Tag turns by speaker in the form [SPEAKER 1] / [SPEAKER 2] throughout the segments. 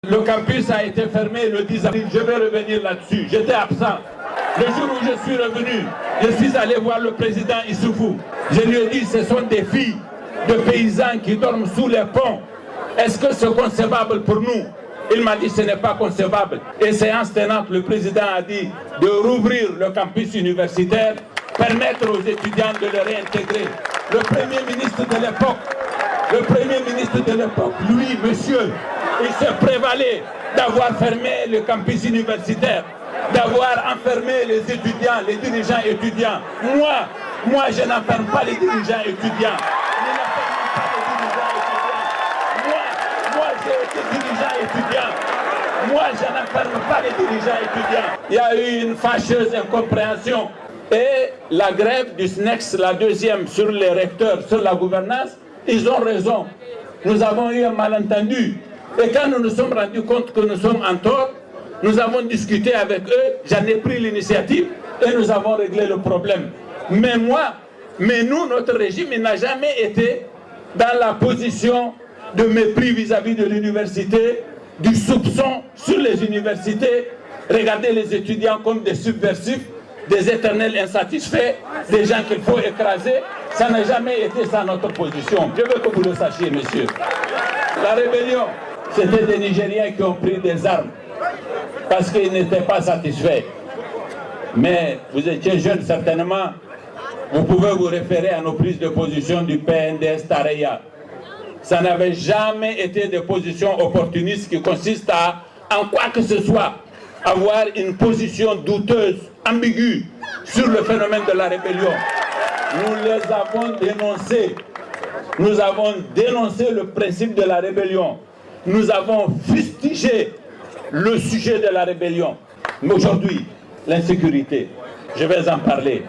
[SPEAKER 1] Le campus a été fermé le 10 avril. Je vais revenir là-dessus. J'étais absent. Le jour où je suis revenu, je suis allé voir le président Issoufou. Je lui ai dit, ce sont des filles de paysans qui dorment sous les ponts. Est-ce que c'est concevable pour nous? Il m'a dit, ce n'est pas concevable. Et séance tenante, le président a dit de rouvrir le campus universitaire, permettre aux étudiants de le réintégrer. Le premier ministre de l'époque, lui, monsieur, il se prévalait d'avoir fermé le campus universitaire, d'avoir enfermé les étudiants, les dirigeants étudiants. Moi, je n'enferme pas les dirigeants étudiants. Moi, j'ai été dirigeant étudiant. Moi, je n'enferme pas les dirigeants étudiants. Il y a eu une fâcheuse incompréhension. Et la grève du SNEX, la deuxième sur les recteurs, sur la gouvernance, ils ont raison. Nous avons eu un malentendu. Et quand nous nous sommes rendus compte que nous sommes en tort, nous avons discuté avec eux, j'en ai pris l'initiative et nous avons réglé le problème. Mais nous, notre régime, il n'a jamais été dans la position de mépris vis-à-vis de l'université, du soupçon sur les universités, regarder les étudiants comme des subversifs, des éternels insatisfaits, des gens qu'il faut écraser. Ça n'a jamais été ça notre position. Je veux que vous le sachiez, monsieur. La rébellion, c'était des Nigériens qui ont pris des armes parce qu'ils n'étaient pas satisfaits. Mais vous étiez jeune, certainement. Vous pouvez vous référer à nos prises de position du PNDS Tareya. Ça n'avait jamais été des positions opportunistes qui consistent à, en quoi que ce soit, avoir une position douteuse, ambiguë sur le phénomène de la rébellion. Nous les avons dénoncés. Nous avons dénoncé le principe de la rébellion. Nous avons fustigé le sujet de la rébellion. Mais aujourd'hui, l'insécurité, je vais en parler.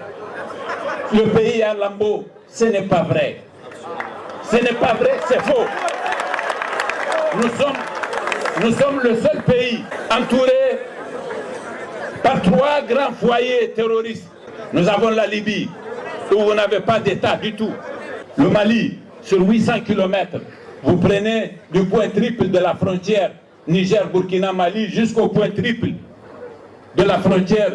[SPEAKER 1] Le pays à lambeaux, ce n'est pas vrai. Ce n'est pas vrai, c'est faux. Nous sommes le seul pays entouré par 3 grands foyers terroristes. Nous avons la Libye, où vous n'avez pas d'État du tout. Le Mali, sur 800 km, vous prenez du point triple de la frontière Niger-Burkina-Mali jusqu'au point triple de la frontière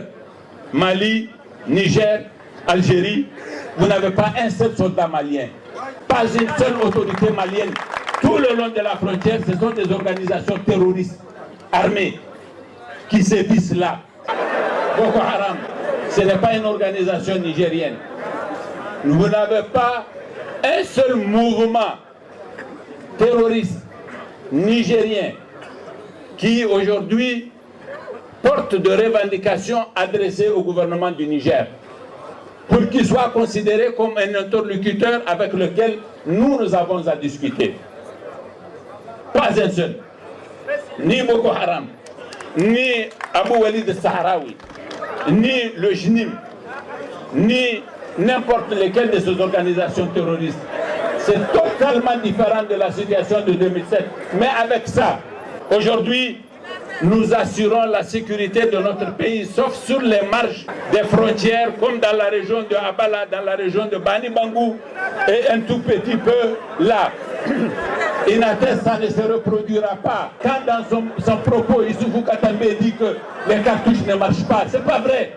[SPEAKER 1] Mali-Niger-Algérie. Vous n'avez pas un seul soldat malien, pas une seule autorité malienne. Tout le long de la frontière, ce sont des organisations terroristes armées qui sévissent là. Boko Haram, ce n'est pas une organisation nigérienne. Vous n'avez pas un seul mouvement terroriste nigérien qui aujourd'hui porte de revendications adressées au gouvernement du Niger pour qu'il soit considéré comme un interlocuteur avec lequel nous avons à discuter. Pas un seul. Ni Boko Haram, ni Abu Walid Sahraoui, ni le JNIM, ni n'importe lesquelles de ces organisations terroristes. C'est totalement différent de la situation de 2007. Mais avec ça, aujourd'hui, nous assurons la sécurité de notre pays, sauf sur les marges des frontières, comme dans la région de Abala, dans la région de Bani Bangou, et un tout petit peu là. Inates, ça ne se reproduira pas. Quand dans son propos, Issoufou Katambe dit que les cartouches ne marchent pas, c'est pas vrai.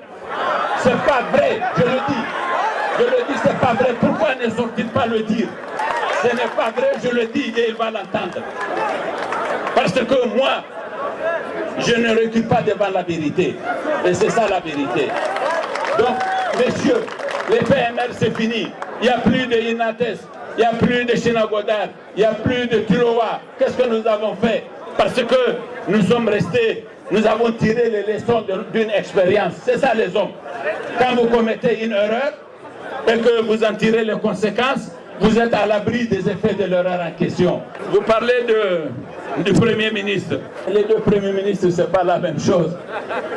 [SPEAKER 1] C'est pas vrai, je le dis. Je le dis, c'est pas vrai. Pourquoi ne sont-ils pas le dire? Ce n'est pas vrai, je le dis et il va l'entendre. Parce que moi, je ne recule pas devant la vérité. Et c'est ça la vérité. Donc, messieurs, les PMR c'est fini. Il n'y a plus de Inates, il n'y a plus de Chinagodar, il n'y a plus de Tilowa. Qu'est-ce que nous avons fait? Parce que nous sommes restés, nous avons tiré les leçons d'une expérience. C'est ça les hommes. Quand vous commettez une erreur et que vous en tirez les conséquences, vous êtes à l'abri des effets de l'erreur en question. Vous parlez du Premier ministre. Les deux Premiers ministres, ce n'est pas la même chose.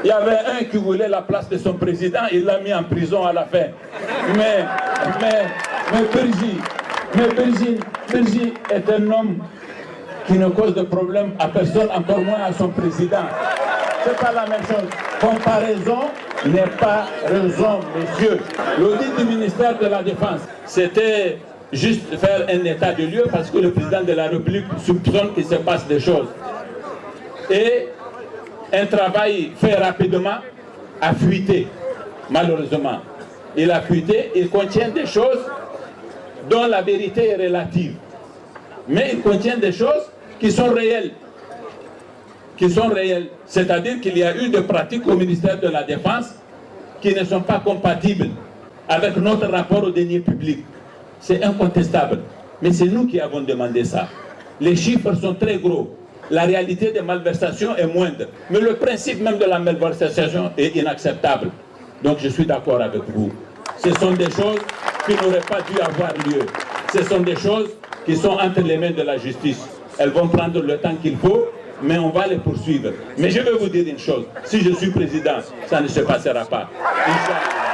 [SPEAKER 1] Il y avait un qui voulait la place de son président, il l'a mis en prison à la fin. Mais Bergi est un homme qui ne cause de problème à personne, encore moins à son président. Ce n'est pas la même chose. Comparaison n'est pas raison, messieurs. L'audit du ministère de la Défense, c'était juste faire un état de lieu parce que le président de la République soupçonne qu'il se passe des choses. Et un travail fait rapidement a fuité, malheureusement. Il a fuité, il contient des choses dont la vérité est relative. Mais il contient des choses qui sont réelles. C'est-à-dire qu'il y a eu des pratiques au ministère de la Défense qui ne sont pas compatibles avec notre rapport aux deniers publics. C'est incontestable. Mais c'est nous qui avons demandé ça. Les chiffres sont très gros. La réalité des malversations est moindre. Mais le principe même de la malversation est inacceptable. Donc je suis d'accord avec vous. Ce sont des choses qui n'auraient pas dû avoir lieu. Ce sont des choses qui sont entre les mains de la justice. Elles vont prendre le temps qu'il faut, mais on va les poursuivre. Mais je vais vous dire une chose. Si je suis président, ça ne se passera pas. Inch'Allah.